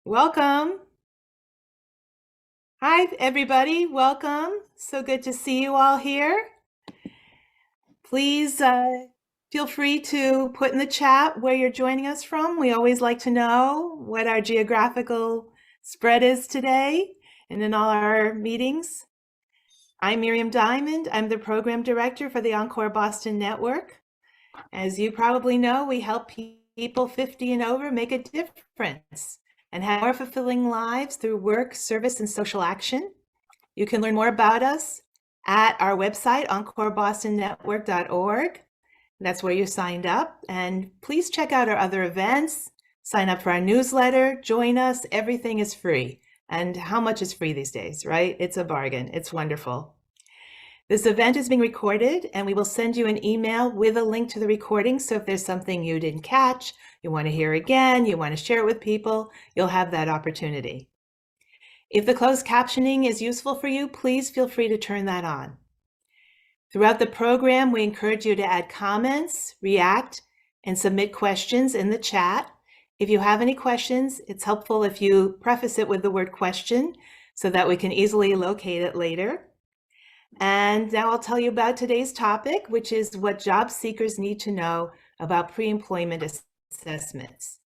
Welcome. Hi, everybody. Welcome. So good to see you all here. Please feel free to put in the chat where you're joining us from. We always like to know what our geographical spread is today and in all our meetings. I'm Miriam Diamond. I'm the program director for the Encore Boston Network. As you probably know, we help people 50 and over make a difference and have more fulfilling lives through work, service, and social action. You can learn more about us at our website, encorebostonnetwork.org. That's where you signed up. And please check out our other events, sign up for our newsletter, join us. Everything is free. And how much is free these days, right? It's a bargain. It's wonderful. This event is being recorded, and we will send you an email with a link to the recording. So if there's something you didn't catch, you want to hear again, you want to share it with people, you'll have that opportunity. If the closed captioning is useful for you, please feel free to turn that on. Throughout the program, we encourage you to add comments, react, and submit questions in the chat. If you have any questions, it's helpful if you preface it with the word question so that we can easily locate it later. And now I'll tell you about today's topic, which is what job seekers need to know about pre-employment assessments.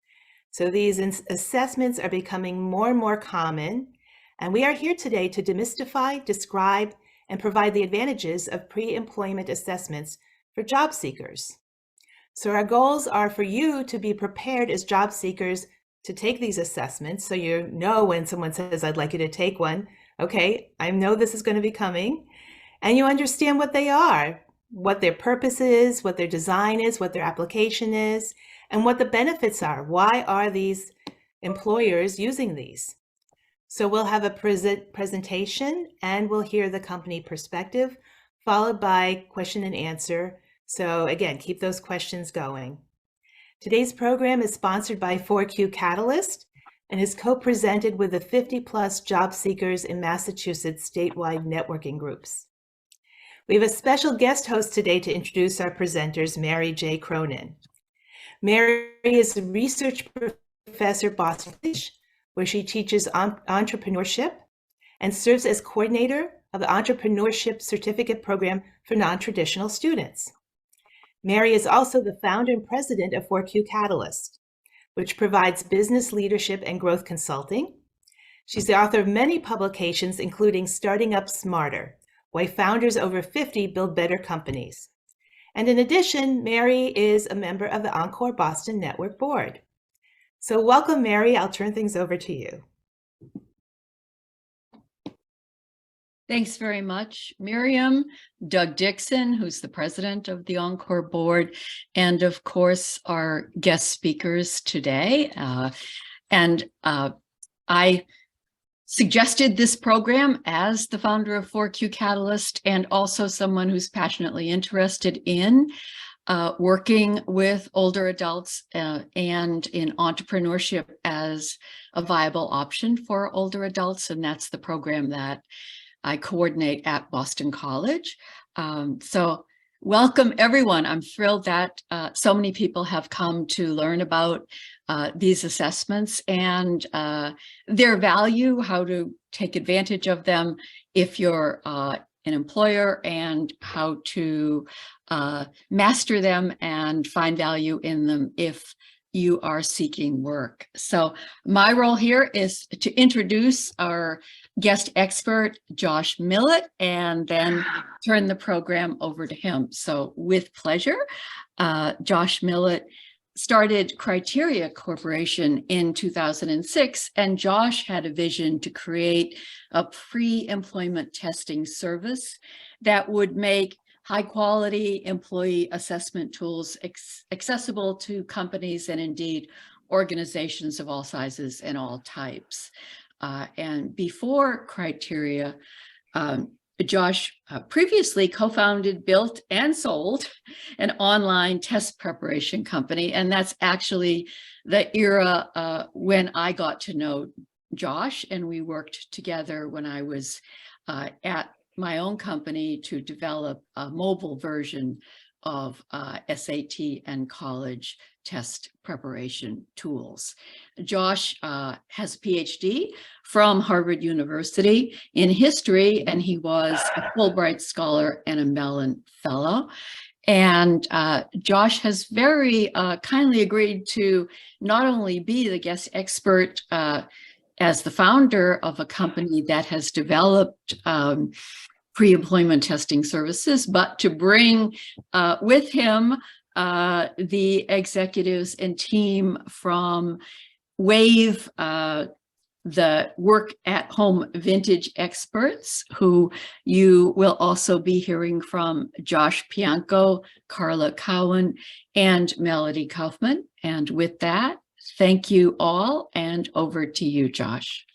So these assessments are becoming more and more common, and we are here today to demystify, describe, and provide the advantages of pre-employment assessments for job seekers. So our goals are for you to be prepared as job seekers to take these assessments, so you know when someone says, I'd like you to take one, okay, I know this is going to be coming, and you understand what they are, what their purpose is, what their design is, what their application is, and what the benefits are. Why are these employers using these? So we'll have a presentation and we'll hear the company perspective, followed by question and answer. So again, keep those questions going. Today's program is sponsored by 4Q Catalyst and is co-presented with the 50+ job seekers in Massachusetts statewide networking groups. We have a special guest host today to introduce our presenters, Mary J. Cronin. Mary is a research professor at Boston College, where she teaches entrepreneurship and serves as coordinator of the Entrepreneurship Certificate Program for non-traditional students. Mary is also the founder and president of 4Q Catalyst, which provides business leadership and growth consulting. She's the author of many publications, including Starting Up Smarter, Why Founders Over 50 Build Better Companies. And in addition, Mary is a member of the Encore Boston Network Board. So welcome, Mary. I'll turn things over to you. Thanks very much, Miriam. Doug Dixon, who's the president of the Encore Board, and of course, our guest speakers today. I suggested this program as the founder of 4Q Catalyst and also someone who's passionately interested in working with older adults and in entrepreneurship as a viable option for older adults. And that's the program that I coordinate at Boston College. So welcome, everyone. I'm thrilled that so many people have come to learn about these assessments and their value, how to take advantage of them if you're an employer, and how to master them and find value in them if you are seeking work. So my role here is to introduce our guest expert, Josh Millett, and then turn the program over to him. So with pleasure, Josh Millett started Criteria Corporation in 2006, and Josh had a vision to create a pre-employment testing service that would make high-quality employee assessment tools accessible to companies and indeed organizations of all sizes and all types. And before Criteria, Josh previously co-founded, built, and sold an online test preparation company. And that's actually the era when I got to know Josh, and we worked together when I was at my own company to develop a mobile version of SAT and college test preparation tools. Josh has a PhD from Harvard University in history, and he was a Fulbright Scholar and a Mellon Fellow. And Josh has very kindly agreed to not only be the guest expert as the founder of a company that has developed pre-employment testing services, but to bring with him the executives and team from Wave, the work at home vintage experts, who you will also be hearing from: Josh Pianco, Carla Cowan, and Melody Kaufman. And with that, thank you all, and over to you, Josh.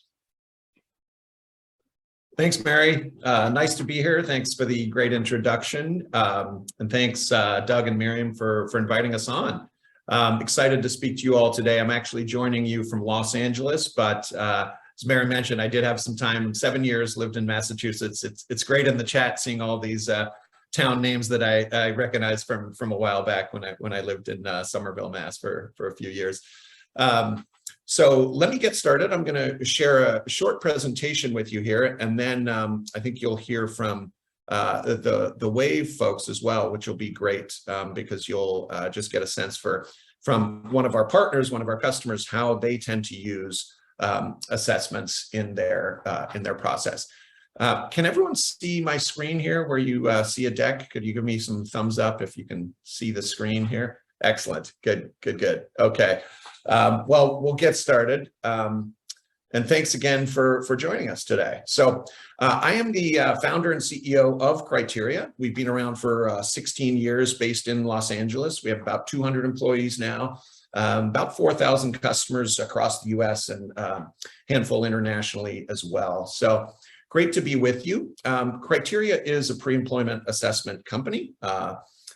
Thanks, Mary. Nice to be here. Thanks for the great introduction. And thanks, Doug and Miriam, for inviting us on. Excited to speak to you all today. I'm actually joining you from Los Angeles, but as Mary mentioned, I did have some time, 7 years, lived in Massachusetts. It's great in the chat seeing all these town names that I recognize from a while back when I lived in Somerville, Mass for a few years. So let me get started. I'm going to share a short presentation with you here, and then I think you'll hear from the Wave folks as well, which will be great because you'll just get a sense from one of our partners, one of our customers, how they tend to use assessments in their process. Can everyone see my screen here where you see a deck? Could you give me some thumbs up if you can see the screen here? Excellent. Good. Okay. Well, we'll get started. And thanks again for joining us today. So I am the founder and CEO of Criteria. We've been around for 16 years, based in Los Angeles. We have about 200 employees now, about 4,000 customers across the US, and a handful internationally as well. So great to be with you. Criteria is a pre-employment assessment company,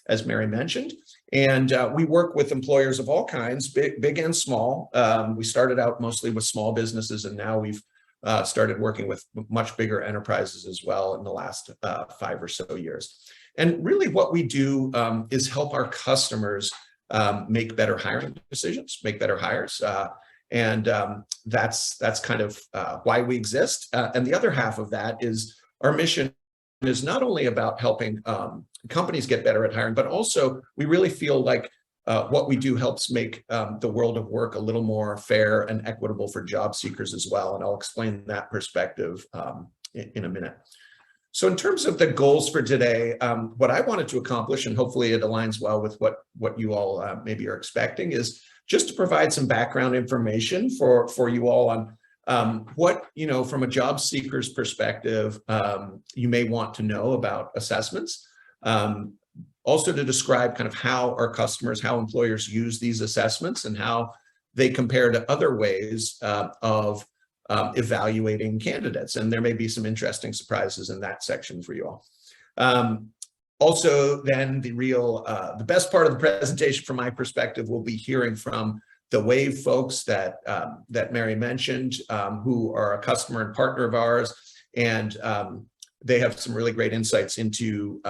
as Mary mentioned. And we work with employers of all kinds, big and small. We started out mostly with small businesses, and now we've started working with much bigger enterprises as well in the last 5 or so years. And really what we do is help our customers make better hiring decisions, make better hires. And that's kind of why we exist. And the other half of that is our mission is not only about helping companies get better at hiring, but also we really feel like what we do helps make the world of work a little more fair and equitable for job seekers as well. And I'll explain that perspective in a minute. So in terms of the goals for today, what I wanted to accomplish, and hopefully it aligns well with what you all maybe are expecting, is just to provide some background information for you all on what, from a job seeker's perspective, you may want to know about assessments. Also to describe kind of how our customers, how employers use these assessments and how they compare to other ways of evaluating candidates. And there may be some interesting surprises in that section for you all. Also, then the best part of the presentation from my perspective will be hearing from the Wave folks that Mary mentioned, who are a customer and partner of ours, and they have some really great insights into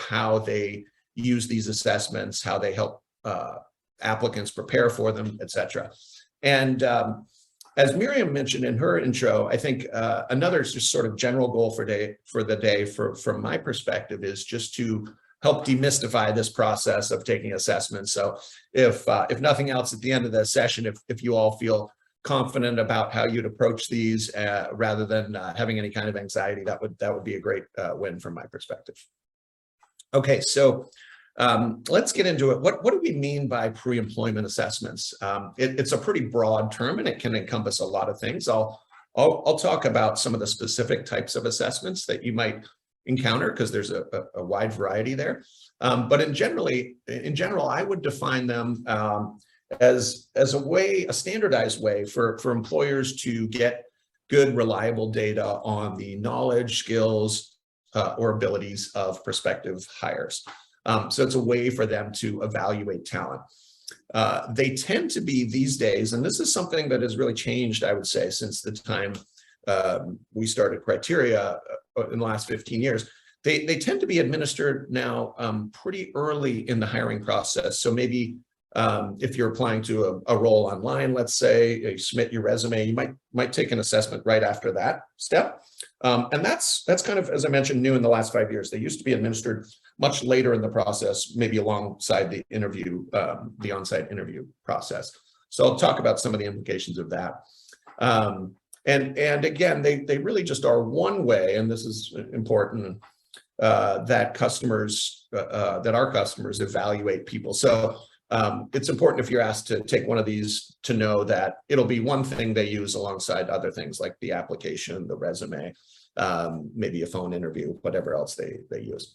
how they use these assessments, how they help applicants prepare for them, etc. And as Miriam mentioned in her intro, I think another just sort of general goal for the day, from my perspective, is just to help demystify this process of taking assessments. So if nothing else, at the end of the session, if you all feel confident about how you'd approach these rather than having any kind of anxiety, that would be a great win from my perspective. Okay, so let's get into it. What do we mean by pre-employment assessments? It's a pretty broad term, and it can encompass a lot of things. I'll talk about some of the specific types of assessments that you might encounter, because there's a wide variety there. But in general, I would define them as a standardized way for employers to get good, reliable data on the knowledge, skills, or abilities of prospective hires. So it's a way for them to evaluate talent. They tend to be these days, and this is something that has really changed, I would say, since the time we started Criteria in the last 15 years. they tend to be administered now pretty early in the hiring process. So maybe if you're applying to a role online, let's say, you submit your resume, you might take an assessment right after that step. And that's kind of, as I mentioned, new in the last 5 years. They used to be administered much later in the process, maybe alongside the interview, the on-site interview process. So I'll talk about some of the implications of that. And again, they really just are one way, and this is important, that our customers evaluate people. So it's important if you're asked to take one of these to know that it'll be one thing they use alongside other things like the application, the resume, maybe a phone interview, whatever else they use.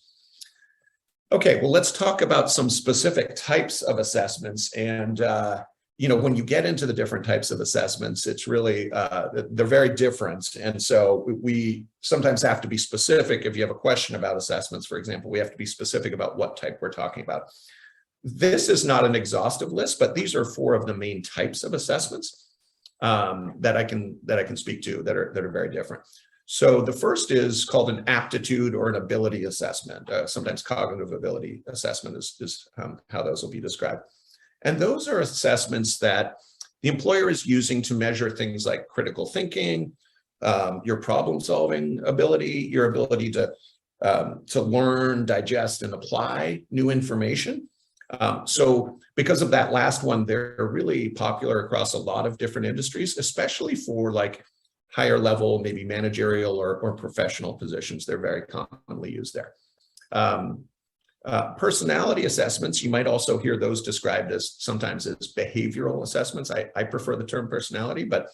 Okay, well, let's talk about some specific types of assessments. And when you get into the different types of assessments, it's really, they're very different. And so we sometimes have to be specific. If you have a question about assessments, for example, we have to be specific about what type we're talking about. This is not an exhaustive list, but these are 4 of the main types of assessments that I can speak to that are very different. So the first is called an aptitude or an ability assessment. Sometimes cognitive ability assessment is how those will be described. And those are assessments that the employer is using to measure things like critical thinking, your problem-solving ability, your ability to learn, digest, and apply new information. So because of that last one, they're really popular across a lot of different industries, especially for like higher level, maybe managerial or professional positions. They're very commonly used there. Personality assessments, you might also hear those described as sometimes as behavioral assessments. I prefer the term personality, but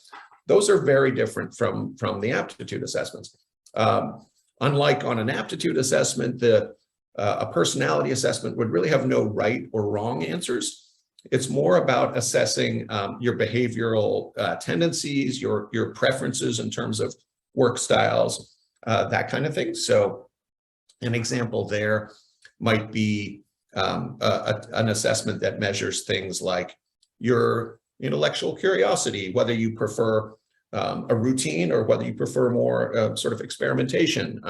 those are very different from the aptitude assessments. Unlike on an aptitude assessment, a personality assessment would really have no right or wrong answers. It's more about assessing your behavioral tendencies, your preferences in terms of work styles, that kind of thing. So an example there might be an assessment that measures things like your intellectual curiosity, whether you prefer a routine or whether you prefer more sort of experimentation.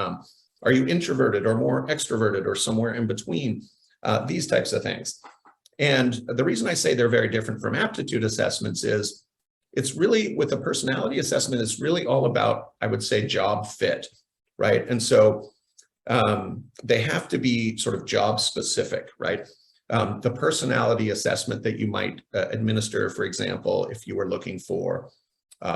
Are you introverted or more extroverted or somewhere in between? These types of things. And the reason I say they're very different from aptitude assessments is it's really, with a personality assessment, it's really all about, I would say, job fit, right? And so they have to be sort of job specific, right? The personality assessment that you might administer, for example, if you were looking for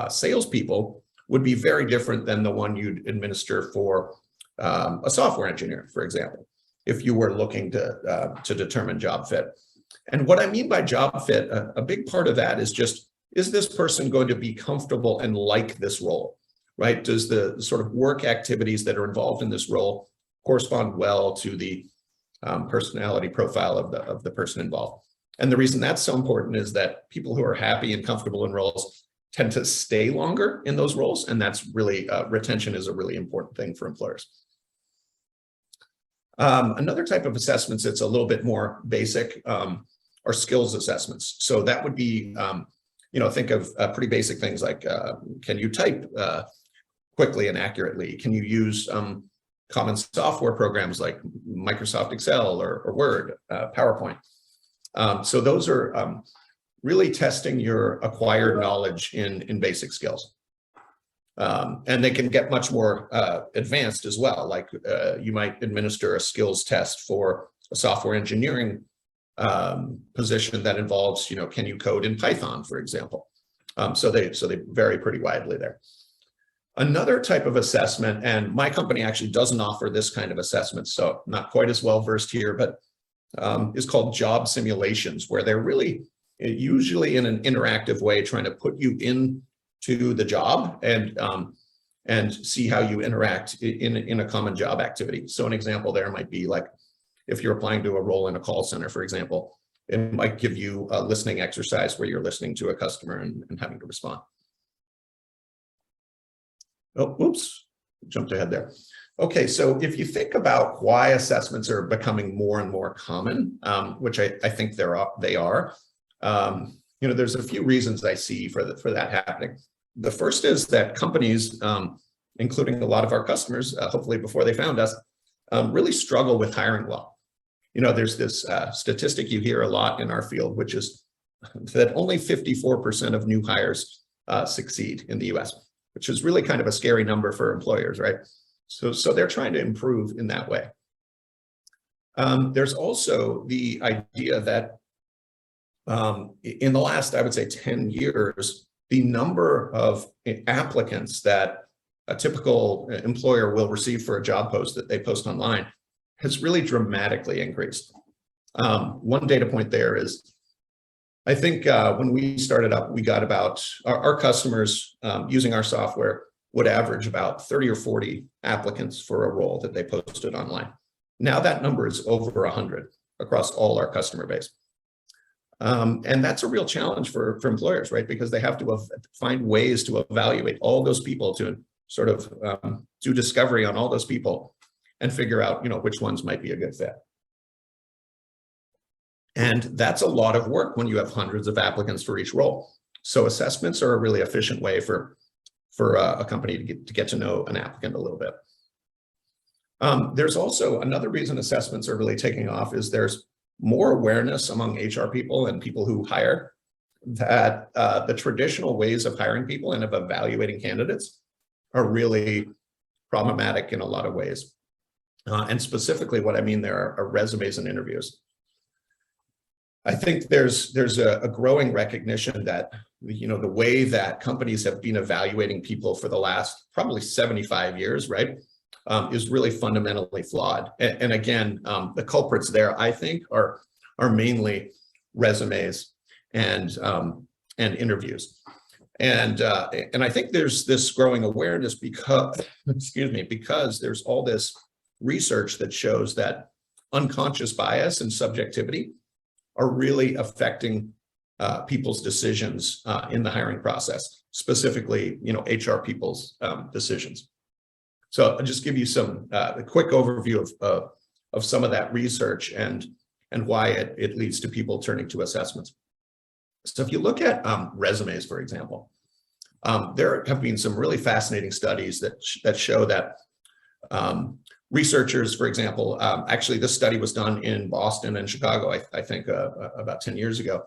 salespeople, would be very different than the one you'd administer for a software engineer, for example, if you were looking to determine job fit. And what I mean by job fit, a big part of that is just, is this person going to be comfortable and like this role, right? Does the sort of work activities that are involved in this role correspond well to the personality profile of the person involved? And the reason that's so important is that people who are happy and comfortable in roles tend to stay longer in those roles. And that's really, retention is a really important thing for employers. Another type of assessments that's a little bit more basic are skills assessments. So that would be, think of pretty basic things like, can you type quickly and accurately? Can you use common software programs like Microsoft Excel or Word, PowerPoint? So those are really testing your acquired knowledge in basic skills. And they can get much more advanced as well. Like you might administer a skills test for a software engineering position that involves, can you code in Python, for example? So they vary pretty widely there. Another type of assessment, and my company actually doesn't offer this kind of assessment, so not quite as well versed here, but is called job simulations, where they're really usually in an interactive way trying to put you into the job and see how you interact in a common job activity. So an example there might be like, if you're applying to a role in a call center, for example, it might give you a listening exercise where you're listening to a customer and having to respond. Oh, oops, jumped ahead there. Okay, so if you think about why assessments are becoming more and more common, which I think they are, there's a few reasons I see for that happening. The first is that companies, including a lot of our customers, hopefully before they found us, really struggle with hiring well. You know, there's this statistic you hear a lot in our field, which is that only 54% of new hires succeed in the US, which is really kind of a scary number for employers, right? So they're trying to improve in that way. There's also the idea that in the last, I would say, 10 years, the number of applicants that a typical employer will receive for a job post that they post online has really dramatically increased. One data point there is, I think when we started up, we got about, our customers using our software would average about 30 or 40 applicants for a role that they posted online. Now that number is over 100 across all our customer base. And that's a real challenge for employers, right? Because they have to find ways to evaluate all those people, to sort of do discovery on all those people and figure out, you know, which ones might be a good fit. And that's a lot of work when you have hundreds of applicants for each role. So assessments are a really efficient way for a company to get to know an applicant a little bit. There's also another reason assessments are really taking off is there's more awareness among HR people and people who hire that the traditional ways of hiring people and of evaluating candidates are really problematic in a lot of ways. And specifically what I mean there are resumes and interviews. I think there's a growing recognition that, you know, the way that companies have been evaluating people for the last probably 75 years, right, is really fundamentally flawed. And again, the culprits there, I think, are mainly resumes and interviews. And I think there's this growing awareness because, excuse me, because there's all this research that shows that unconscious bias and subjectivity are really affecting people's decisions in the hiring process, specifically, you know, HR people's decisions. So I'll just give you a quick overview of some of that research and why it leads to people turning to assessments. So if you look at resumes, for example, there have been some really fascinating studies that show that researchers, for example, actually this study was done in Boston and Chicago, I think about 10 years ago.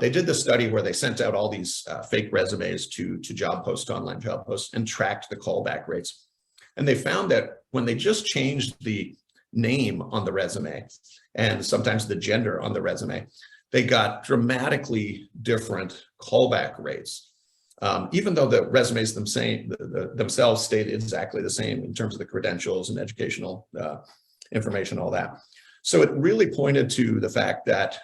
They did this study where they sent out all these fake resumes to job posts, online job posts, and tracked the callback rates. And they found that when they just changed the name on the resume and sometimes the gender on the resume, they got dramatically different callback rates. Even though the resumes themselves stayed exactly the same in terms of the credentials and educational information, all that. So it really pointed to the fact that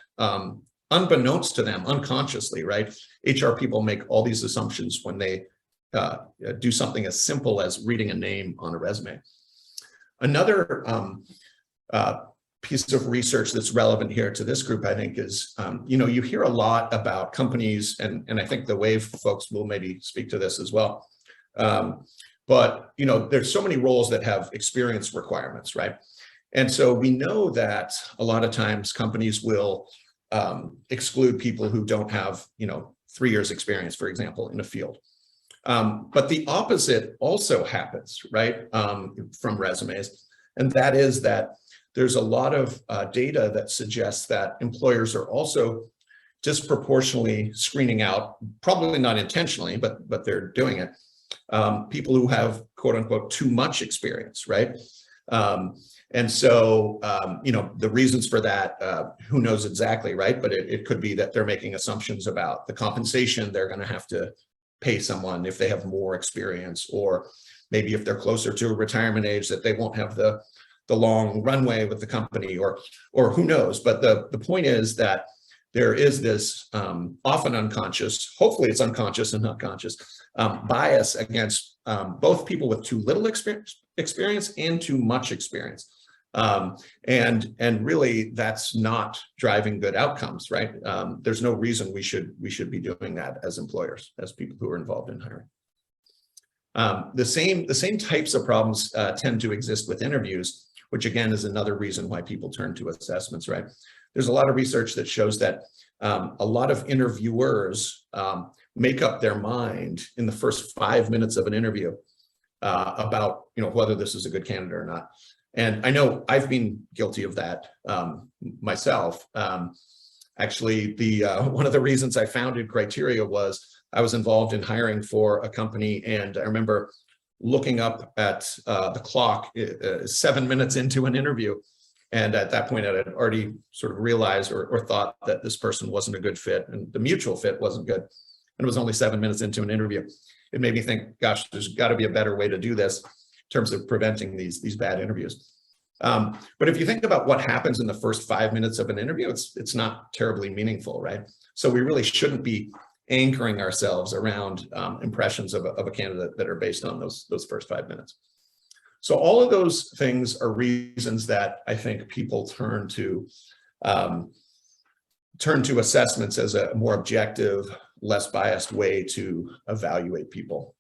unbeknownst to them, unconsciously, right, HR people make all these assumptions when they do something as simple as reading a name on a resume. Another piece of research that's relevant here to this group, I think, is, you know, you hear a lot about companies, and I think the WAVE folks will maybe speak to this as well. But, you know, there's so many roles that have experience requirements, right? And so we know that a lot of times companies will exclude people who don't have, you know, 3 years experience, for example, in a field. But the opposite also happens, right, from resumes. And that is that there's a lot of data that suggests that employers are also disproportionately screening out, probably not intentionally, but they're doing it, people who have, quote unquote, too much experience, right? And so, you know, the reasons for that, who knows exactly, right? But it could be that they're making assumptions about the compensation they're going to have to pay someone if they have more experience, or maybe if they're closer to a retirement age that they won't have the long runway with the company, or who knows. But the point is that there is this often unconscious, hopefully it's unconscious and not conscious, bias against both people with too little experience and too much experience. And really that's not driving good outcomes, right? There's no reason we should be doing that as employers, as people who are involved in hiring. The same types of problems tend to exist with interviews, which again is another reason why people turn to assessments, right? There's a lot of research that shows that a lot of interviewers make up their mind in the first 5 minutes of an interview about, you know, whether this is a good candidate or not. And I know I've been guilty of that myself. Actually, one of the reasons I founded Criteria was I was involved in hiring for a company, and I remember looking up at the clock 7 minutes into an interview. And at that point, I had already sort of realized or thought that this person wasn't a good fit, and the mutual fit wasn't good. And it was only 7 minutes into an interview. It made me think, gosh, there's got to be a better way to do this in terms of preventing these bad interviews. But if you think about what happens in the first 5 minutes of an interview, it's not terribly meaningful, right? So we really shouldn't be anchoring ourselves around impressions of a candidate that are based on those first 5 minutes. So all of those things are reasons that I think people turn to assessments as a more objective, less biased way to evaluate people.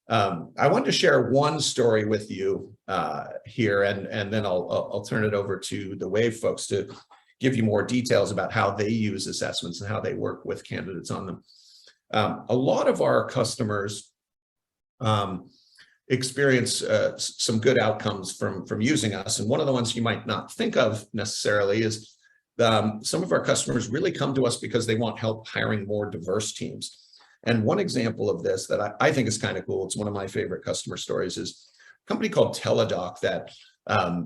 I wanted to share one story with you here, and then I'll turn it over to the Wave folks to give you more details about how they use assessments and how they work with candidates on them. A lot of our customers experience some good outcomes from using us. And one of the ones you might not think of necessarily is some of our customers really come to us because they want help hiring more diverse teams. And one example of this that I think is kind of cool, it's one of my favorite customer stories, is a company called Teladoc that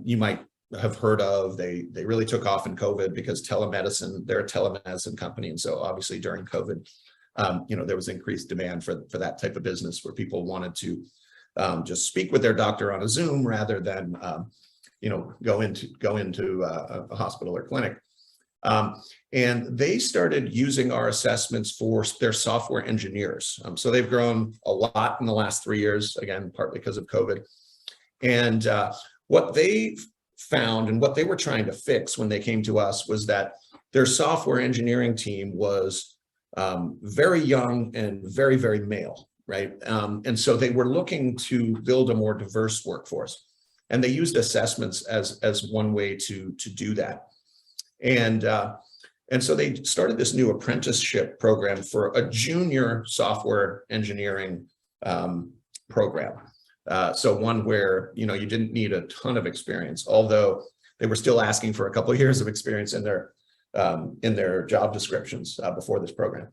you might have heard of. They really took off in COVID because telemedicine, they're a telemedicine company. And so obviously during COVID, there was increased demand for that type of business where people wanted to just speak with their doctor on a Zoom rather than, go into a hospital or clinic. And they started using our assessments for their software engineers. So they've grown a lot in the last 3 years, again, partly because of COVID. And what they found and what they were trying to fix when they came to us was that their software engineering team was very young and very, very male, right? And so they were looking to build a more diverse workforce. And they used assessments as one way to do that. And so they started this new apprenticeship program for a junior software engineering program. So one where, you didn't need a ton of experience, although they were still asking for a couple of years of experience in their job descriptions before this program.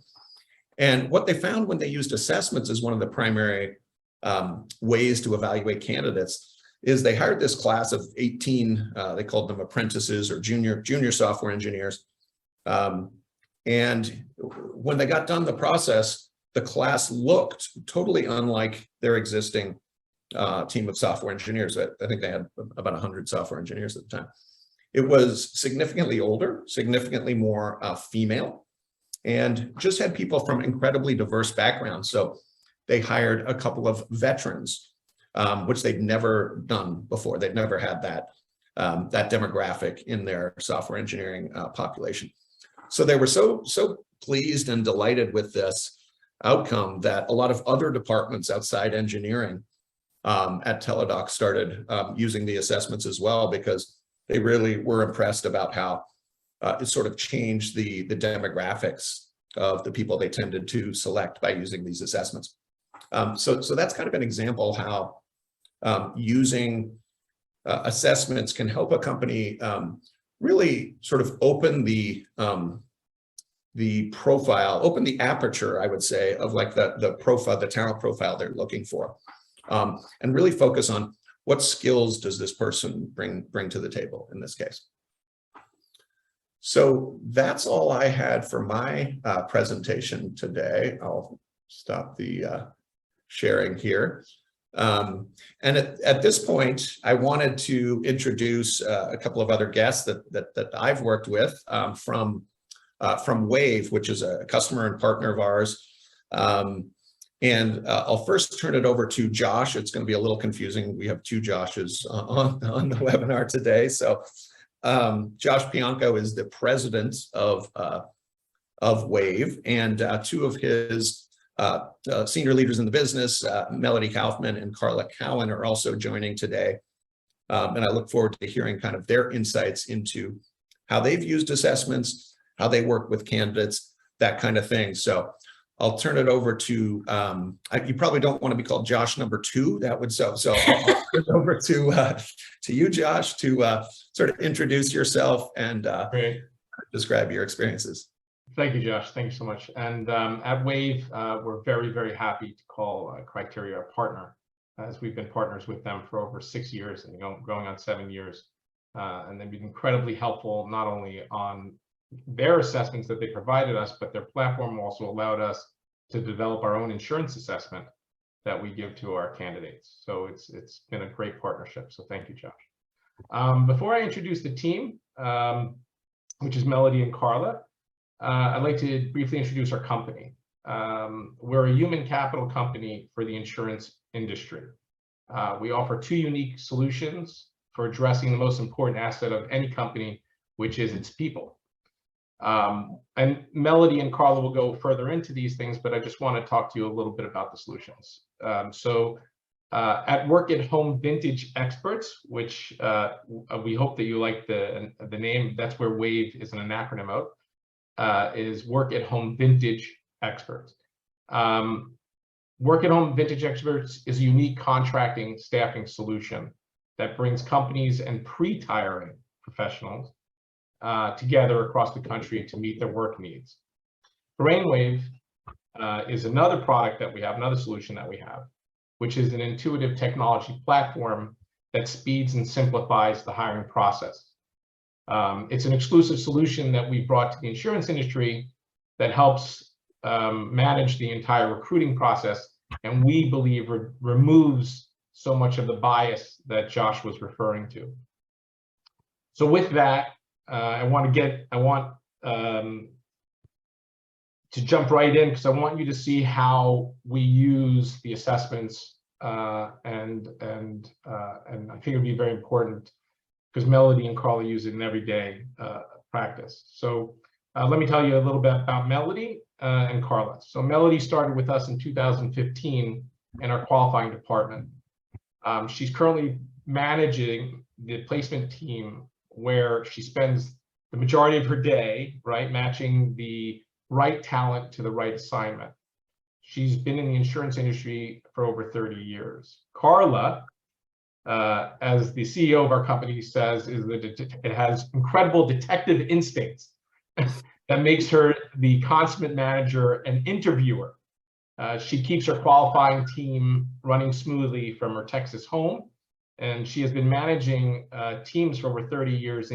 And what they found when they used assessments as one of the primary ways to evaluate candidates is they hired this class of 18, they called them apprentices or junior software engineers. And when they got done the process, the class looked totally unlike their existing team of software engineers. I think they had about 100 software engineers at the time. It was significantly older, significantly more female, and just had people from incredibly diverse backgrounds. So they hired a couple of veterans, which they'd never done before. They'd never had that demographic in their software engineering population. So they were so pleased and delighted with this outcome that a lot of other departments outside engineering at Teladoc started using the assessments as well, because they really were impressed about how it sort of changed the demographics of the people they tended to select by using these assessments. So that's kind of an example how using assessments can help a company really sort of open the profile, open the aperture, I would say, of like the profile, the talent profile they're looking for, and really focus on what skills does this person bring to the table in this case. So that's all I had for my presentation today. I'll stop the sharing here. And at this point, I wanted to introduce a couple of other guests that I've worked with from Wave, which is a customer and partner of ours. And I'll first turn it over to Josh. It's going to be a little confusing. We have two Joshes on the webinar today. So Josh Pianco is the president of Wave, and two of his senior leaders in the business, Melody Kaufman and Carla Cowan, are also joining today. And I look forward to hearing kind of their insights into how they've used assessments, how they work with candidates, that kind of thing. So I'll turn it over to, you probably don't want to be called Josh number 2. That would so I'll turn it over to you, Josh, to sort of introduce yourself and Great. describe your experiences. Thank you, Josh. Thank you so much. And at Wave, we're very, very happy to call Criteria a partner, as we've been partners with them for over 6 years and going on 7 years. And they've been incredibly helpful, not only on their assessments that they provided us, but their platform also allowed us to develop our own insurance assessment that we give to our candidates. So it's been a great partnership. So thank you, Josh. Before I introduce the team, which is Melody and Carla, I'd like to briefly introduce our company. We're a human capital company for the insurance industry. We offer 2 unique solutions for addressing the most important asset of any company, which is its people. And Melody and Carla will go further into these things, but I just want to talk to you a little bit about the solutions. At Work at Home Vintage Experts, which we hope that you like the name, that's where WAVE is an acronym of, is Work at Home Vintage Experts. Work at Home Vintage Experts is a unique contracting staffing solution that brings companies and pre-tiring professionals together across the country to meet their work needs. Brainwave is another product that we have, another solution that we have, which is an intuitive technology platform that speeds and simplifies the hiring process. It's an exclusive solution that we brought to the insurance industry that helps manage the entire recruiting process, and we believe removes so much of the bias that Josh was referring to. So with that, I want to jump right in, because I want you to see how we use the assessments, and I think it would be very important because Melody and Carla use it in everyday practice. So let me tell you a little bit about Melody and Carla. So Melody started with us in 2015 in our qualifying department. She's currently managing the placement team, where she spends the majority of her day, right, matching the right talent to the right assignment. She's been in the insurance industry for over 30 years. Carla, as the CEO of our company says, is that it has incredible detective instincts that makes her the consummate manager and interviewer. She keeps her qualifying team running smoothly from her Texas home, and she has been managing teams for over 30 years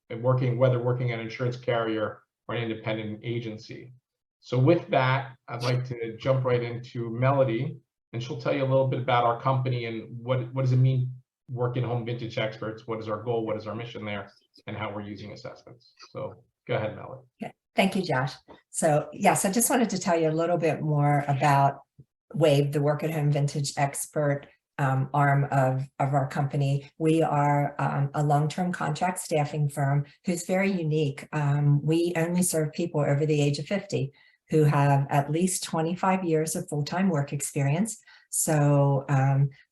whether working at an insurance carrier or an independent agency. So with that, I'd like to jump right into Melody, and she'll tell you a little bit about our company and what does it mean, Work at Home Vintage Experts, what is our goal, what is our mission there, and how we're using assessments. So go ahead, Melody. Okay. Thank you, Josh. So yes, I just wanted to tell you a little bit more about WAVE, the Work at Home Vintage Expert arm of our company. We are a long-term contract staffing firm who's very unique. We only serve people over the age of 50 who have at least 25 years of full-time work experience. So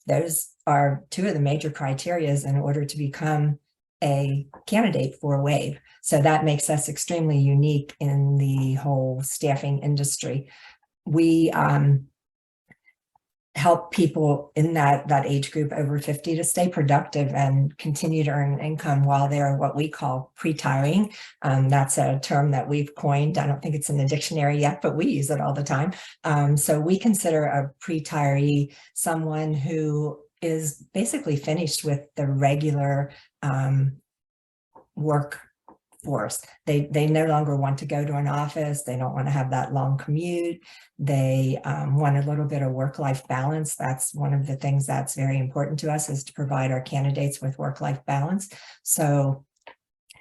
those are 2 of the major criteria in order to become a candidate for WAVE. So that makes us extremely unique in the whole staffing industry. We help people in that age group over 50 to stay productive and continue to earn income while they're what we call pre-tiring. That's a term that we've coined. I don't think it's in the dictionary yet, but we use it all the time. So we consider a pre-tiree someone who is basically finished with the regular workforce. They no longer want to go to an office. They don't want to have that long commute. They want a little bit of work-life balance. That's one of the things that's very important to us, is to provide our candidates with work-life balance. So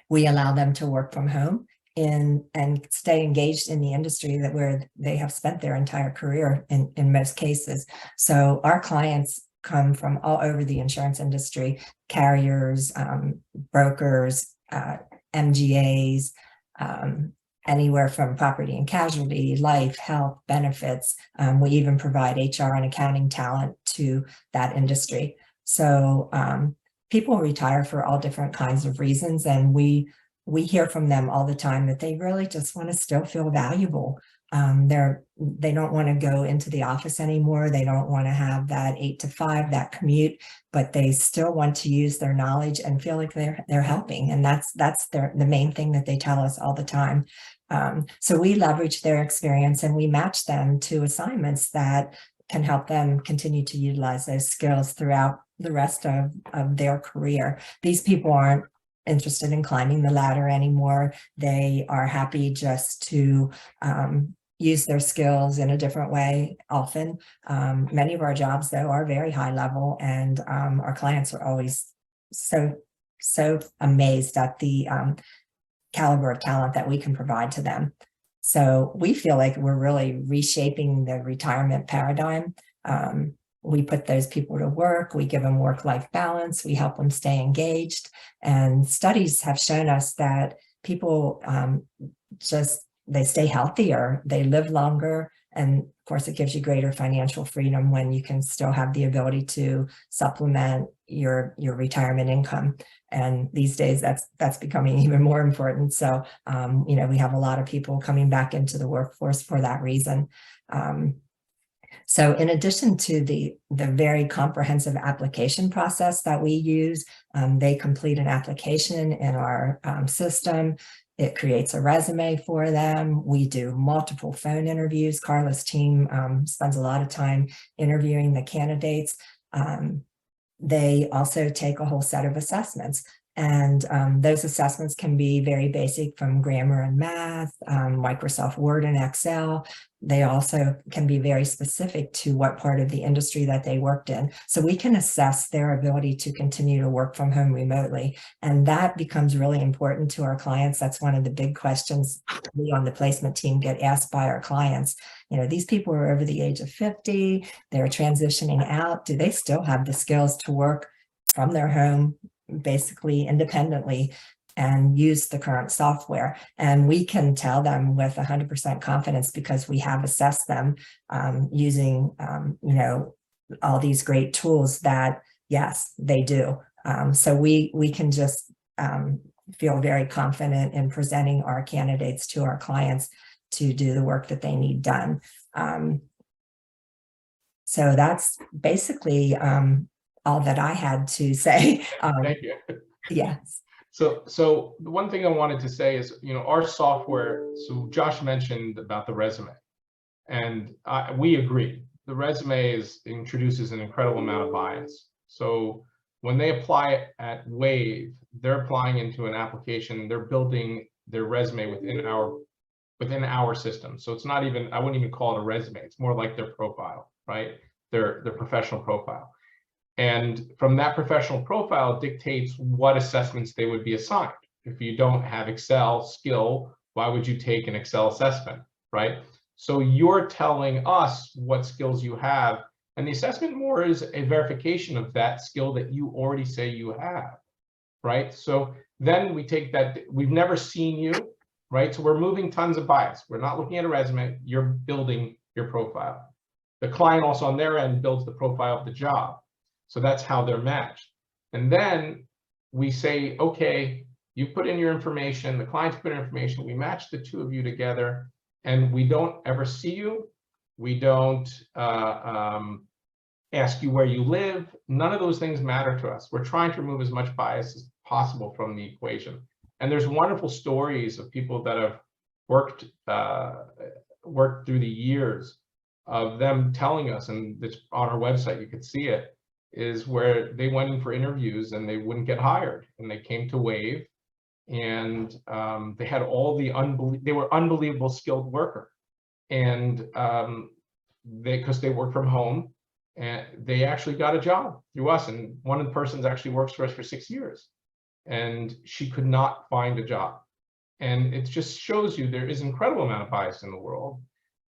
we allow them to work from home and stay engaged in the industry where they have spent their entire career in most cases. So our clients come from all over the insurance industry: carriers, brokers, MGAs, anywhere from property and casualty, life, health, benefits. We even provide HR and accounting talent to that industry. So people retire for all different kinds of reasons, and we hear from them all the time that they really just want to still feel valuable They don't want to go into the office anymore. They don't want to have that 8 to 5, that commute, but they still want to use their knowledge and feel like they're helping. And that's the main thing that they tell us all the time. So we leverage their experience and we match them to assignments that can help them continue to utilize those skills throughout the rest of their career. These people aren't interested in climbing the ladder anymore. They are happy just to use their skills in a different way often. Many of our jobs, though, are very high level, and our clients are always so amazed at the caliber of talent that we can provide to them. So we feel like we're really reshaping the retirement paradigm. We put those people to work, we give them work-life balance, we help them stay engaged. And studies have shown us that people they stay healthier, they live longer, and of course it gives you greater financial freedom when you can still have the ability to supplement your retirement income. And these days that's becoming even more important. So you know, we have a lot of people coming back into the workforce for that reason. So in addition to the very comprehensive application process that we use, they complete an application in our system. It creates a resume for them. We do multiple phone interviews. Carla's team spends a lot of time interviewing the candidates. They also take a whole set of assessments. And those assessments can be very basic, from grammar and math, Microsoft Word and Excel. They also can be very specific to what part of the industry that they worked in. So we can assess their ability to continue to work from home remotely. And that becomes really important to our clients. That's one of the big questions we on the placement team get asked by our clients. You know, these people are over the age of 50, they're transitioning out. Do they still have the skills to work from their home, basically independently, and use the current software? And we can tell them with 100% confidence, because we have assessed them using, you know, all these great tools, that yes, they do. So we can just feel very confident in presenting our candidates to our clients to do the work that they need done. So that's basically all that I had to say. Thank you. Yes. So the one thing I wanted to say is, you know, our software, so Josh mentioned about the resume, and we agree. The resume introduces an incredible amount of bias. So when they apply at Wave, they're applying into an application, they're building their resume within our system. So it's not even, I wouldn't even call it a resume. It's more like their profile, right? Their professional profile. And from that professional profile dictates what assessments they would be assigned. If you don't have Excel skill, why would you take an Excel assessment, right? So you're telling us what skills you have, and the assessment more is a verification of that skill that you already say you have, right? So then we take that, we've never seen you, right? So we're moving tons of bias. We're not looking at a resume, you're building your profile. The client also on their end builds the profile of the job. So that's how they're matched. And then we say, okay, you put in your information, the clients put in information, we match the two of you together, and we don't ever see you. We don't ask you where you live. None of those things matter to us. We're trying to remove as much bias as possible from the equation. And there's wonderful stories of people that have worked through the years of them telling us, and it's on our website, you could see it, is where they went in for interviews and they wouldn't get hired, and they came to Wave, and they had all the they were unbelievable skilled worker, and because they work from home, and they actually got a job through us. And one of the persons actually works for us for 6 years, and she could not find a job. And it just shows you there is an incredible amount of bias in the world,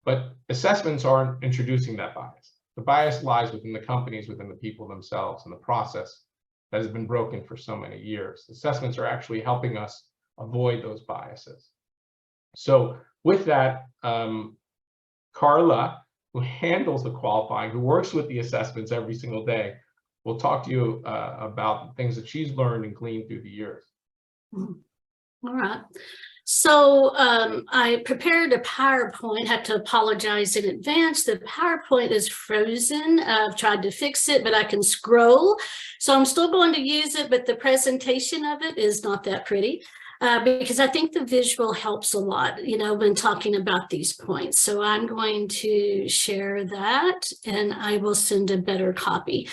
but assessments aren't introducing that bias. The bias lies within the companies, within the people themselves, and the process that has been broken for so many years. Assessments are actually helping us avoid those biases. So with that, Carla, who handles the qualifying, who works with the assessments every single day, will talk to you about the things that she's learned and gleaned through the years. All right. So I prepared a PowerPoint, had to apologize in advance. The PowerPoint is frozen. I've tried to fix it, but I can scroll. So I'm still going to use it, but the presentation of it is not that pretty because I think the visual helps a lot, when talking about these points. So I'm going to share that and I will send a better copy.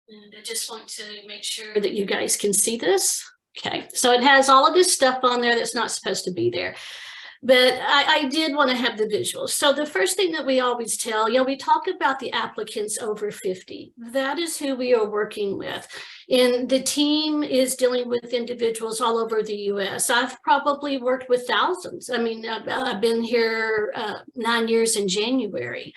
And I just want to make sure that you guys can see this. Okay, so it has all of this stuff on there that's not supposed to be there. But I did want to have the visuals. So the first thing that we always tell, we talk about the applicants over 50. That is who we are working with. And the team is dealing with individuals all over the US. I've probably worked with thousands. I mean, I've been here 9 years in January.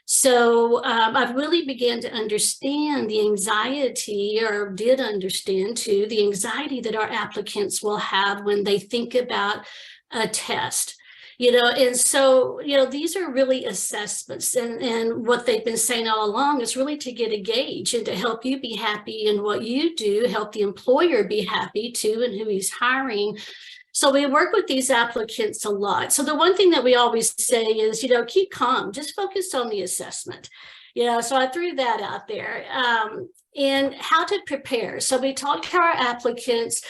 So I've really began to understand the anxiety, or did understand too, the anxiety that our applicants will have when they think about a test. And so, these are really assessments, and what they've been saying all along is really to get a gauge and to help you be happy in what you do, help the employer be happy too, and who he's hiring. So we work with these applicants a lot. So the one thing that we always say is, keep calm, just focus on the assessment. So I threw that out there. And how to prepare. So we talk to our applicants,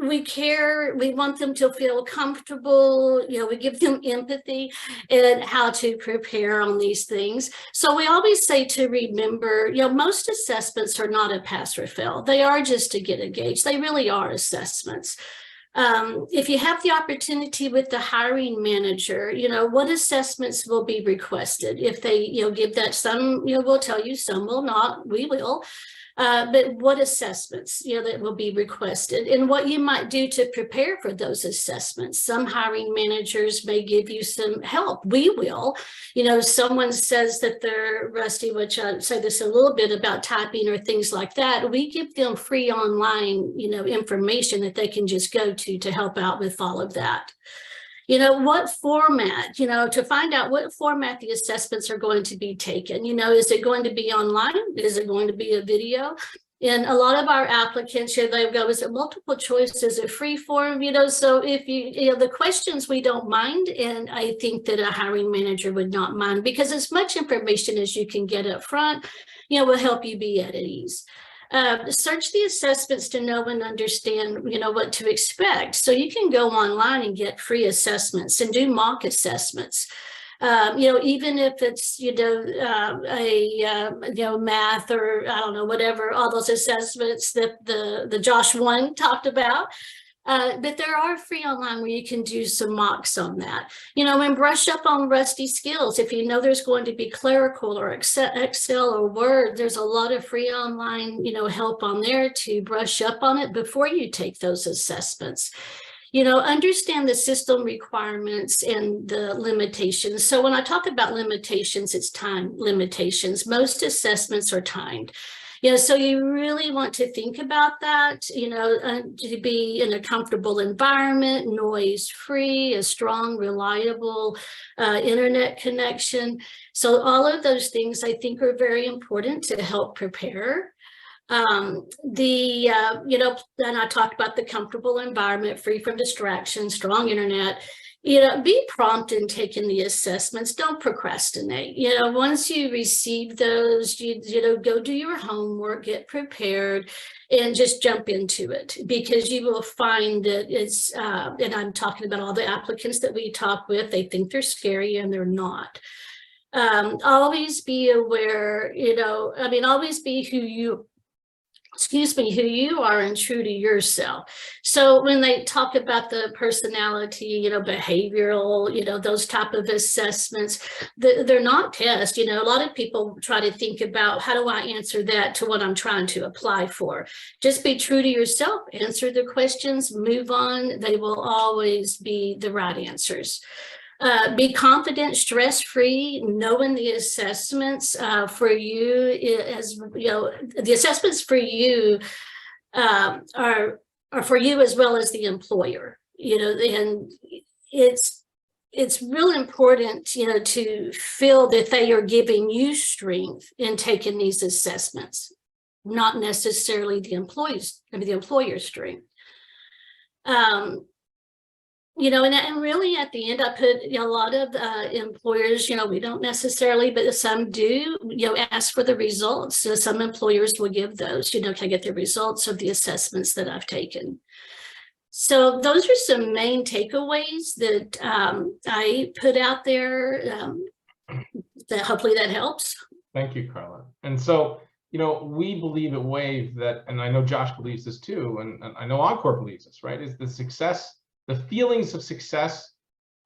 we care, we want them to feel comfortable, we give them empathy and how to prepare on these things. So we always say to remember, most assessments are not a pass or fail. They are just to get a gauge. They really are assessments. If you have the opportunity with the hiring manager, what assessments will be requested? If they, give that, some, will tell you, some will not, we will. But what assessments, that will be requested, and what you might do to prepare for those assessments. Some hiring managers may give you some help. We will. Someone says that they're rusty, which I say this a little bit about typing or things like that. We give them free online, information that they can just go to help out with all of that. What format, to find out what format the assessments are going to be taken. Is it going to be online? Is it going to be a video? And a lot of our applicants, they go, is it multiple choice? Is it free form? So if the questions we don't mind, and I think that a hiring manager would not mind, because as much information as you can get up front, will help you be at ease. Search the assessments to know and understand, what to expect. So you can go online and get free assessments and do mock assessments. Even if it's, math or I don't know, whatever, all those assessments that the Josh one talked about. But there are free online where you can do some mocks on that, and brush up on rusty skills. If there's going to be clerical or Excel or Word, there's a lot of free online, help on there to brush up on it before you take those assessments. Understand the system requirements and the limitations. So when I talk about limitations, it's time limitations. Most assessments are timed. So you really want to think about that, to be in a comfortable environment, noise-free, a strong, reliable internet connection. So all of those things I think are very important to help prepare. And I talked about the comfortable environment, free from distractions, strong internet. Be prompt in taking the assessments. Don't procrastinate. Once you receive those, go do your homework, get prepared, and just jump into it, because you will find that it's, and I'm talking about all the applicants that we talk with, they think they're scary and they're not. Always be aware, always be who you are and true to yourself. So when they talk about the personality, behavioral, those type of assessments, they're not tests. A lot of people try to think about, how do I answer that to what I'm trying to apply for? Just be true to yourself, answer the questions, move on. They will always be the right answers. Be confident, stress-free, knowing the assessments for you, the assessments for you are for you as well as the employer, and it's it's really important, to feel that they are giving you strength in taking these assessments, not necessarily the employer's strength. And really at the end, I put, a lot of employers, we don't necessarily, but some do, ask for the results. So some employers will give those, can I get the results of the assessments that I've taken? So those are some main takeaways that I put out there. That hopefully that helps. Thank you, Carla. And so, we believe at Wave that, and I know Josh believes this too, and I know Encore believes this, right? Is the feelings of success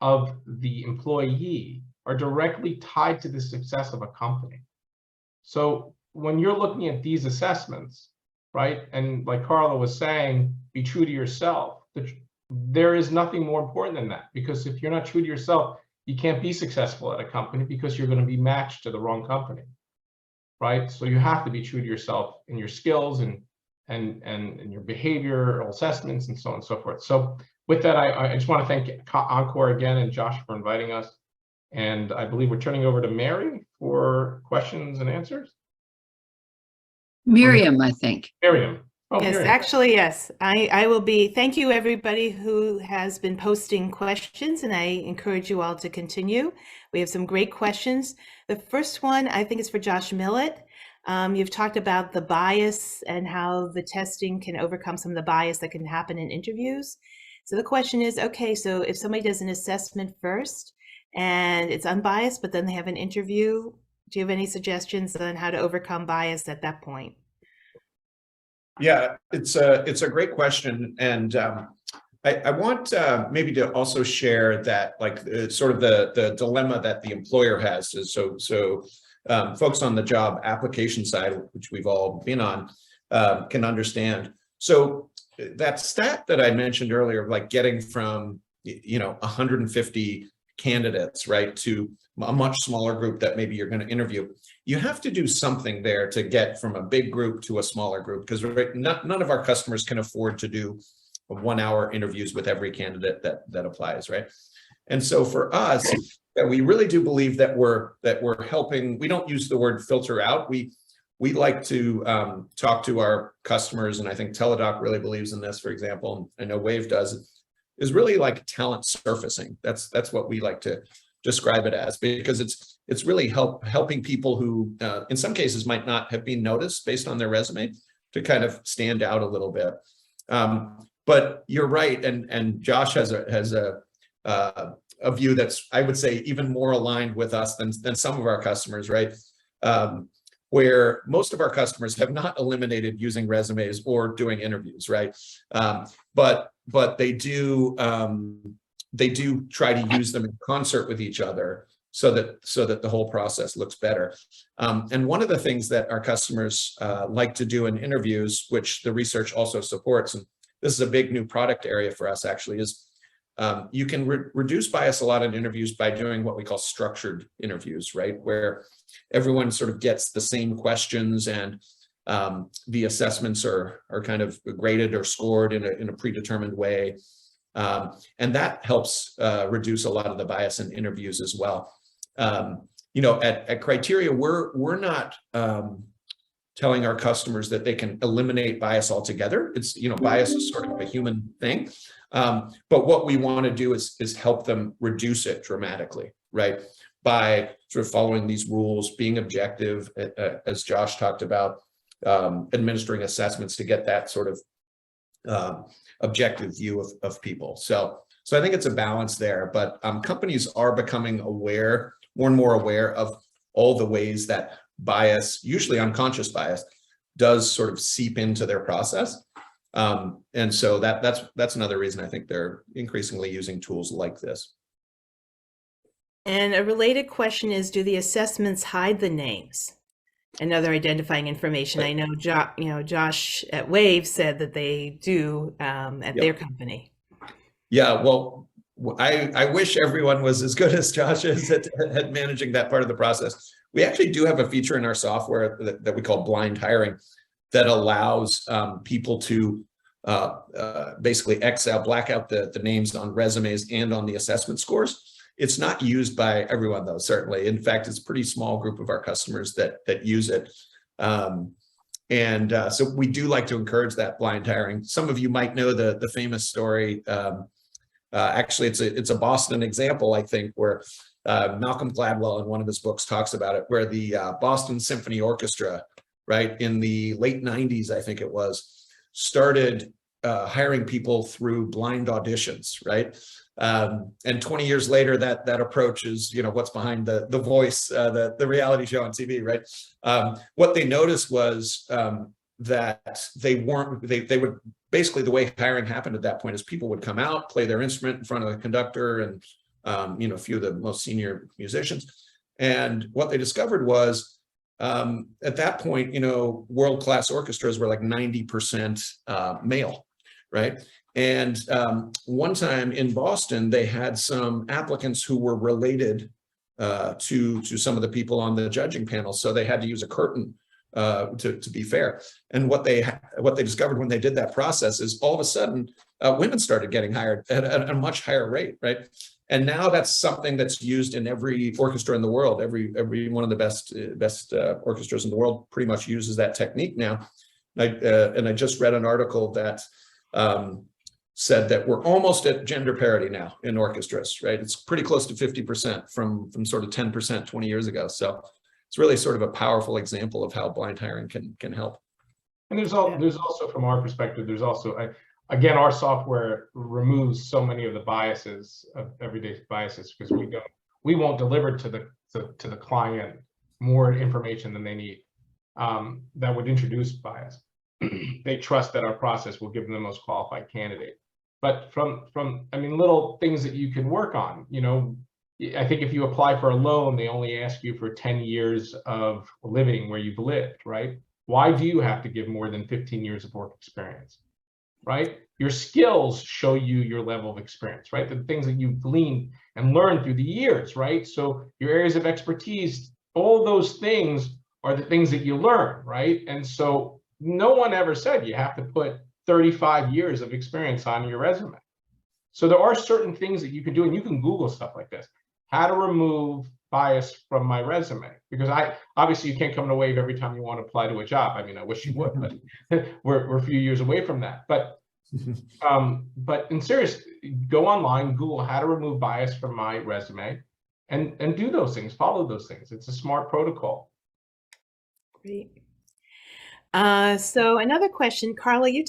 of the employee are directly tied to the success of a company. So when you're looking at these assessments, right, and like Carla was saying, be true to yourself. There is nothing more important than that, because if you're not true to yourself, you can't be successful at a company because you're going to be matched to the wrong company, right? So you have to be true to yourself in your skills and your behavioral assessments and so on and so forth. So with that, I just want to thank Encore again and Josh for inviting us. And I believe we're turning over to Mary for questions and answers. Miriam, I think. Miriam. Oh, Yes, Miriam. actually, yes. I will be. Thank you, everybody who has been posting questions, and I encourage you all to continue. We have some great questions. The first one, I think, is for Josh Millett. You've talked about the bias and how the testing can overcome some of the bias that can happen in interviews. So the question is, okay, so if somebody does an assessment first and it's unbiased, but then they have an interview, do you have any suggestions on how to overcome bias at that point? Yeah, it's a great question, and I want maybe to also share that, like, sort of the dilemma that the employer has. So folks on the job application side, which we've all been on, can understand. So that stat that I mentioned earlier, like getting from 150 candidates, right, to a much smaller group that maybe you're going to interview, you have to do something there to get from a big group to a smaller group, because none of our customers can afford to do 1-hour interviews with every candidate that applies, right? And so for us, that we really do believe that we're helping. We don't use the word filter out. We like to talk to our customers, and I think Teladoc really believes in this, for example, and I know Wave does, is really like talent surfacing. That's what we like to describe it as, because it's really helping people who in some cases might not have been noticed based on their resume to kind of stand out a little bit. But you're right, and Josh has a view that's, I would say, even more aligned with us than some of our customers, right? Where most of our customers have not eliminated using resumes or doing interviews, right? But they do try to use them in concert with each other so that the whole process looks better. And one of the things that our customers like to do in interviews, which the research also supports, and this is a big new product area for us actually, is you can reduce bias a lot in interviews by doing what we call structured interviews, right? Where everyone sort of gets the same questions, and the assessments are kind of graded or scored in a predetermined way. And that helps reduce a lot of the bias in interviews as well. At Criteria, we're not telling our customers that they can eliminate bias altogether. It's, bias is sort of a human thing. But what we want to do is help them reduce it dramatically, right? By sort of following these rules, being objective, as Josh talked about, administering assessments to get that sort of objective view of people. So I think it's a balance there, but companies are becoming more and more aware of all the ways that bias, usually unconscious bias, does sort of seep into their process. And so that's another reason I think they're increasingly using tools like this. And a related question is, do the assessments hide the names and other identifying information? I know Josh at Wave said that they do at their company. Yeah, well, I wish everyone was as good as Josh is at managing that part of the process. We actually do have a feature in our software that we call blind hiring that allows people to basically black out the names on resumes and on the assessment scores. It's not used by everyone, though, certainly. In fact, it's a pretty small group of our customers that use it. So we do like to encourage that blind hiring. Some of you might know the famous story. Actually, it's a Boston example, I think, where Malcolm Gladwell in one of his books talks about it, where the Boston Symphony Orchestra, right, in the late 90s, I think it was, started hiring people through blind auditions, right? And 20 years later, that approach is, what's behind the Voice, the reality show on TV, right? What they noticed was that they would basically, the way hiring happened at that point is people would come out, play their instrument in front of the conductor and a few of the most senior musicians. And what they discovered was at that point, world-class orchestras were like 90% male, right? And one time in Boston, they had some applicants who were related to some of the people on the judging panel. So they had to use a curtain to be fair. And what they discovered when they did that process is all of a sudden, women started getting hired at a much higher rate, right? And now that's something that's used in every orchestra in the world. Every one of the best orchestras in the world pretty much uses that technique now. And I just read an article that said that we're almost at gender parity now in orchestras, right? It's pretty close to 50% from sort of 10% 20 years ago. So it's really sort of a powerful example of how blind hiring can help. And there's also, from our perspective, there's also, again, our software removes so many of the biases, of everyday biases, because we won't deliver to the client more information than they need that would introduce bias. They trust that our process will give them the most qualified candidate. But little things that you can work on, I think if you apply for a loan, they only ask you for 10 years of living where you've lived, right? Why do you have to give more than 15 years of work experience, right? Your skills show you your level of experience, right? The things that you've gleaned and learned through the years, right? So your areas of expertise, all those things are the things that you learn, right? And so no one ever said you have to put 35 years of experience on your resume. So there are certain things that you can do, and you can Google stuff like this. How to remove bias from my resume, because obviously you can't come to Wave every time you want to apply to a job. I mean, I wish you would, but we're a few years away from that. But in serious, go online, Google how to remove bias from my resume, and do those things, follow those things. It's a smart protocol. Great. So another question, Carla, you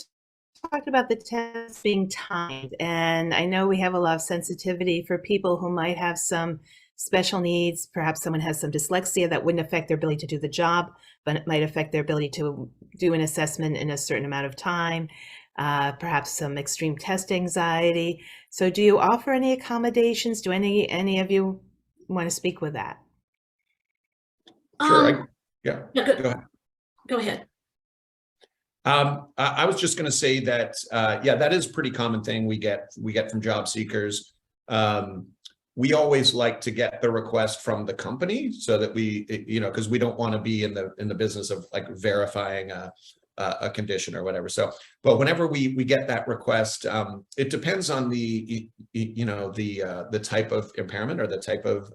talked about the tests being timed, and I know we have a lot of sensitivity for people who might have some special needs. Perhaps someone has some dyslexia that wouldn't affect their ability to do the job, but it might affect their ability to do an assessment in a certain amount of time. Perhaps some extreme test anxiety. So do you offer any accommodations? Do any of you want to speak with that? Sure. Yeah. Go ahead. Go ahead. I was just going to say that, that is a pretty common thing we get from job seekers. We always like to get the request from the company so that we, because we don't want to be in the business of like verifying a condition or whatever. So, but whenever we get that request, it depends on the type of impairment or the type of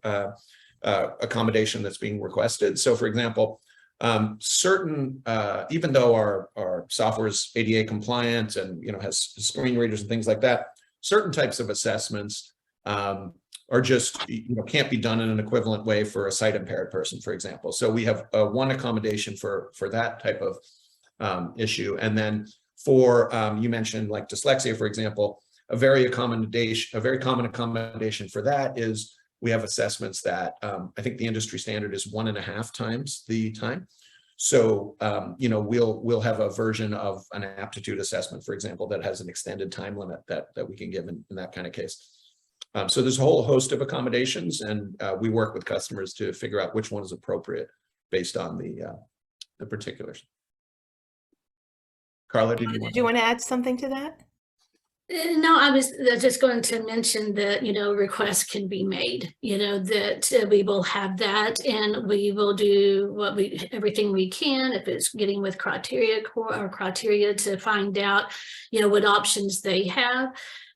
accommodation that's being requested. So, for example, certain, even though our software is ADA compliant and has screen readers and things like that, certain types of assessments are just can't be done in an equivalent way for a sight impaired person, for example. So we have one accommodation for that type of issue, and then for you mentioned like dyslexia, for example, a very common accommodation for that is we have assessments that I think the industry standard is 1.5 times the time. So, we'll have a version of an aptitude assessment, for example, that has an extended time limit that we can give in that kind of case. So there's a whole host of accommodations, and we work with customers to figure out which one is appropriate based on the particulars. Carla, did you want to add something to that? No, I was just going to mention that, requests can be made, that we will have that, and we will do everything we can, if it's getting with criteria to find out, what options they have.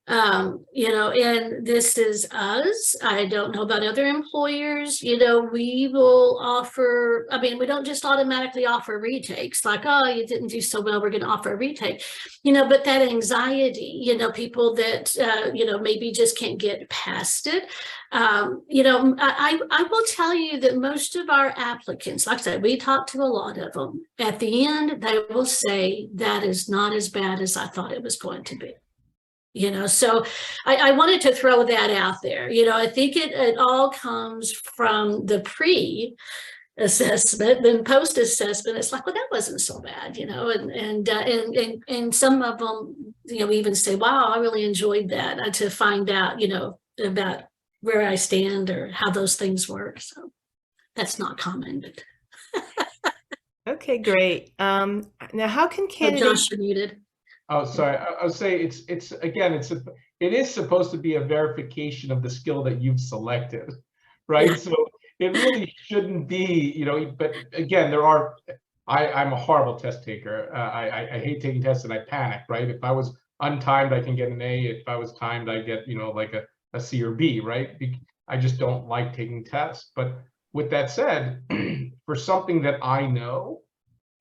You know, and this is us. I don't know about other employers. You know, we will offer, I mean, we don't just automatically offer retakes like, oh, you didn't do so well, we're going to offer a retake, you know, but that anxiety, you know, people that, you know, maybe just can't get past it. You know, I will tell you that most of our applicants, like I said, we talked to a lot of them. At the end, they will say that is not as bad as I thought it was going to be. You know, so I wanted to throw that out there. You know, I think it all comes from the pre-assessment, then post-assessment. It's like, well, that wasn't so bad, you know, and some of them, you know, even say, wow, I really enjoyed that, to find out, you know, about where I stand or how those things work. So that's not common, but Okay, great. Now, how can oh, candidates? Josh, you're muted. Oh, sorry. I would say it is supposed to be a verification of the skill that you've selected, right? So it really shouldn't be, you know, but again, I'm a horrible test taker. I hate taking tests and I panic, right? If I was untimed, I can get an A. If I was timed, I get, you know, like a C or B, right? I just don't like taking tests. But with that said, for something that I know,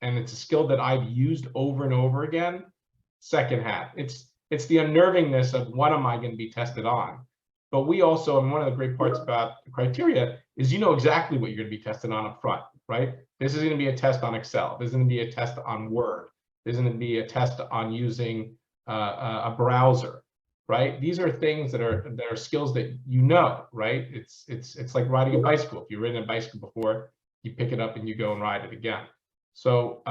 and it's a skill that I've used over and over again, second hat. It's the unnervingness of what am I going to be tested on. But we also, and one of the great parts about the criteria is you know exactly what you're going to be tested on up front, right? This is going to be a test on Excel. This is going to be a test on Word. This is going to be a test on using a browser, right? These are things that are skills that you know, right? It's like riding a bicycle. If you've ridden a bicycle before, you pick it up and you go and ride it again. So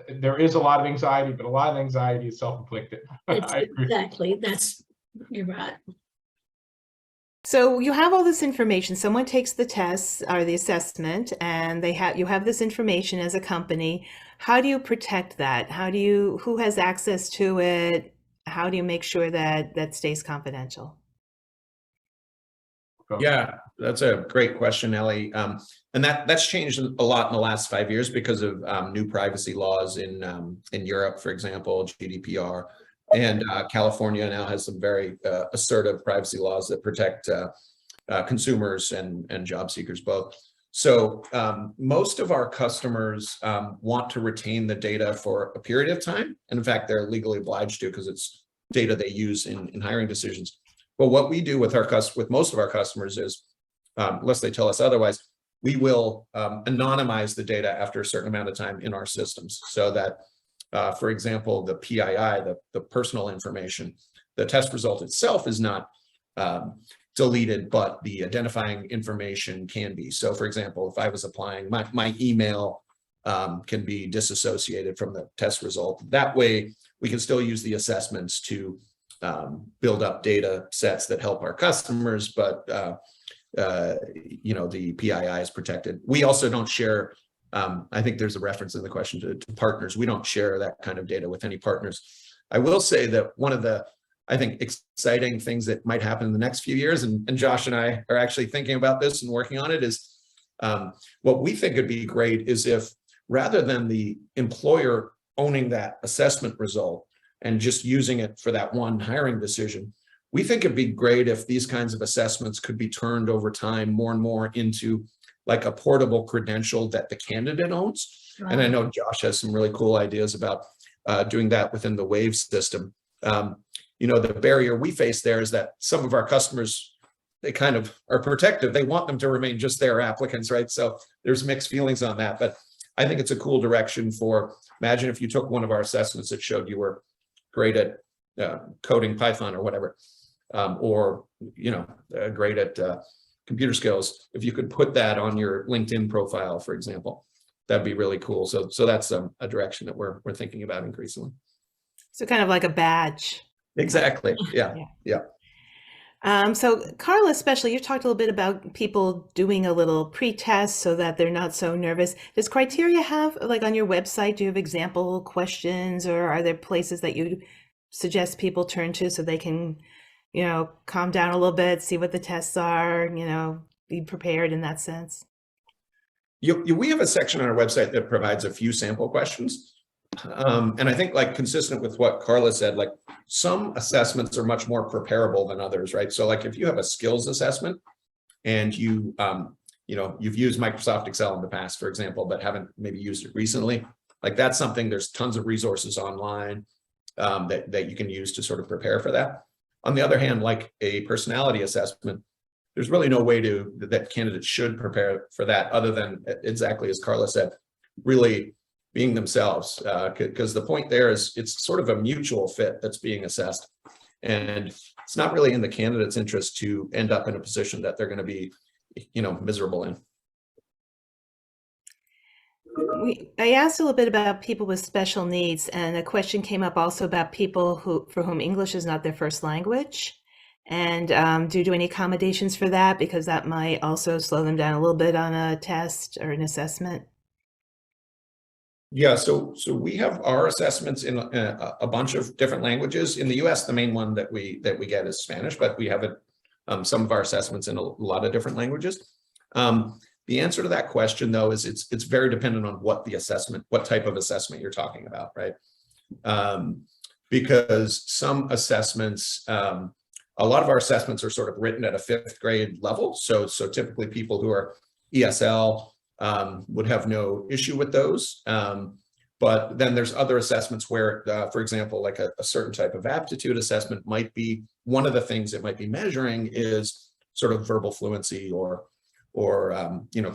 there is a lot of anxiety, but a lot of anxiety is self-inflicted. Exactly. You're right. So you have all this information. Someone takes the test or the assessment, and you have this information as a company. How do you protect that? Who has access to it? How do you make sure that that stays confidential? Yeah, that's a great question, Ellie. And that's changed a lot in the last 5 years because of new privacy laws in Europe, for example, GDPR, and California now has some very assertive privacy laws that protect consumers and job seekers both. So most of our customers want to retain the data for a period of time, and in fact, they're legally obliged to because it's data they use in hiring decisions. But what we do with most of our customers is, unless they tell us otherwise, we will anonymize the data after a certain amount of time in our systems, so that, for example, the PII, the personal information, the test result itself is not deleted, but the identifying information can be. So, for example, if I was applying, my email can be disassociated from the test result. That way, we can still use the assessments to build up data sets that help our customers, but you know, the PII is protected. We also don't share, I think there's a reference in the question to partners. We don't share that kind of data with any partners. I will say that one of the, I think, exciting things that might happen in the next few years, and Josh and I are actually thinking about this and working on it, is what we think would be great is if, rather than the employer owning that assessment result and just using it for that one hiring decision, we think it'd be great if these kinds of assessments could be turned over time more and more into like a portable credential that the candidate owns. Wow. And I know Josh has some really cool ideas about doing that within the Wave system. You know, the barrier we face there is that some of our customers, they kind of are protective. They want them to remain just their applicants, right? So there's mixed feelings on that, but I think it's a cool direction for, imagine if you took one of our assessments that showed you were great at coding Python or whatever, or, you know, great at computer skills. If you could put that on your LinkedIn profile, for example, that'd be really cool. So that's a direction that we're thinking about increasingly. So kind of like a badge. Exactly. Yeah. So Carla, especially, you talked a little bit about people doing a little pre-test so that they're not so nervous. Does Criteria have, like on your website, do you have example questions, or are there places that you suggest people turn to so they can, you know, calm down a little bit, see what the tests are, you know, be prepared in that sense? We have a section on our website that provides a few sample questions. And I think, like, consistent with what Carla said, like, some assessments are much more preparable than others, right? So like if you have a skills assessment and you've used Microsoft Excel in the past, for example, but haven't maybe used it recently, like that's something, there's tons of resources online that you can use to sort of prepare for that. On the other hand, like a personality assessment, there's really no way that candidates should prepare for that other than exactly as Carla said, really being themselves, because the point there is it's sort of a mutual fit that's being assessed. And it's not really in the candidate's interest to end up in a position that they're going to be, miserable in. I asked a little bit about people with special needs, and a question came up also about people for whom English is not their first language. And do you do any accommodations for that? Because that might also slow them down a little bit on a test or an assessment. Yeah, so we have our assessments in a bunch of different languages. In the US, the main one that we get is Spanish, but we have some of our assessments in a lot of different languages. The answer to that question, though, is it's very dependent on what type of assessment you're talking about, right? Because some assessments, a lot of our assessments are sort of written at a 5th grade level. So typically people who are ESL would have no issue with those. But then there's other assessments where, for example, like a certain type of aptitude assessment might be, one of the things it might be measuring is sort of verbal fluency or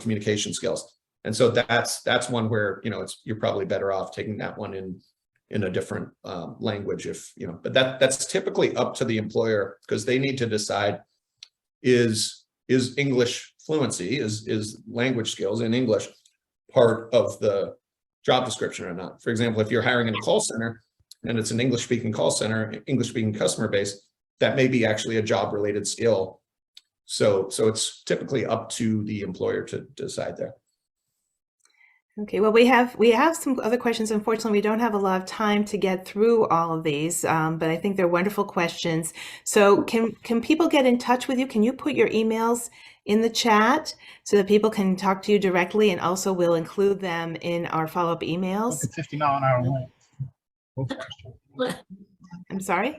communication skills. And so that's one where, you're probably better off taking that one in a different language but that's typically up to the employer, because they need to decide is English fluency, is language skills in English part of the job description or not. For example, if you're hiring in a call center and it's an English speaking call center, English speaking customer base, that may be actually a job related skill. So it's typically up to the employer to decide there. Okay, well, we have some other questions. Unfortunately, we don't have a lot of time to get through all of these, but I think they're wonderful questions. So can people get in touch with you? Can you put your emails in the chat so that people can talk to you directly, and also we'll include them in our follow-up emails? 50-mile-an-hour wind. I'm sorry?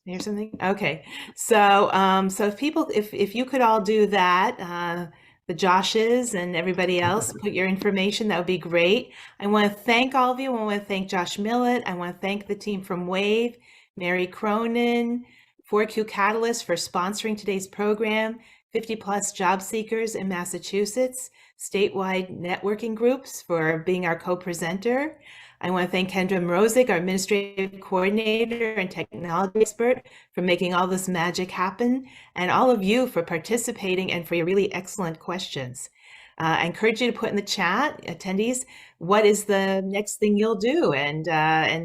Here's something? Okay. So if you could all do that, the Joshes and everybody else, put your information, that would be great. I want to thank all of you. I want to thank Josh Millett. I want to thank the team from WAVE, Mary Cronin, 4Q Catalyst for sponsoring today's program, 50+ job seekers in Massachusetts, statewide networking groups for being our co-presenter. I want to thank Kendra Mrozik, our administrative coordinator and technology expert, for making all this magic happen, and all of you for participating and for your really excellent questions. I encourage you to put in the chat, attendees, what is the next thing you'll do, and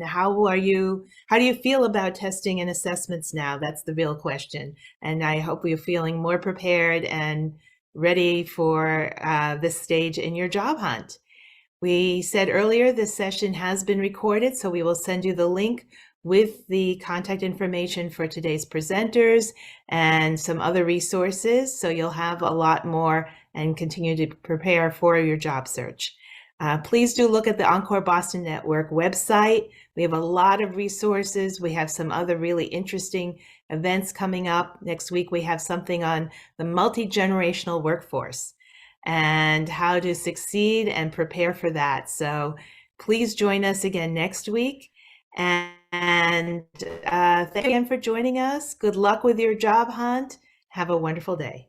how do you feel about testing and assessments now? That's the real question. And I hope you're feeling more prepared and ready for this stage in your job hunt. We said earlier this session has been recorded, so we will send you the link with the contact information for today's presenters and some other resources, so you'll have a lot more and continue to prepare for your job search. Please do look at the Encore Boston Network website. We have a lot of resources. We have some other really interesting events coming up. Next week, we have something on the multi-generational workforce and how to succeed and prepare for that. So please join us again next week. And thank you again for joining us. Good luck with your job hunt. Have a wonderful day.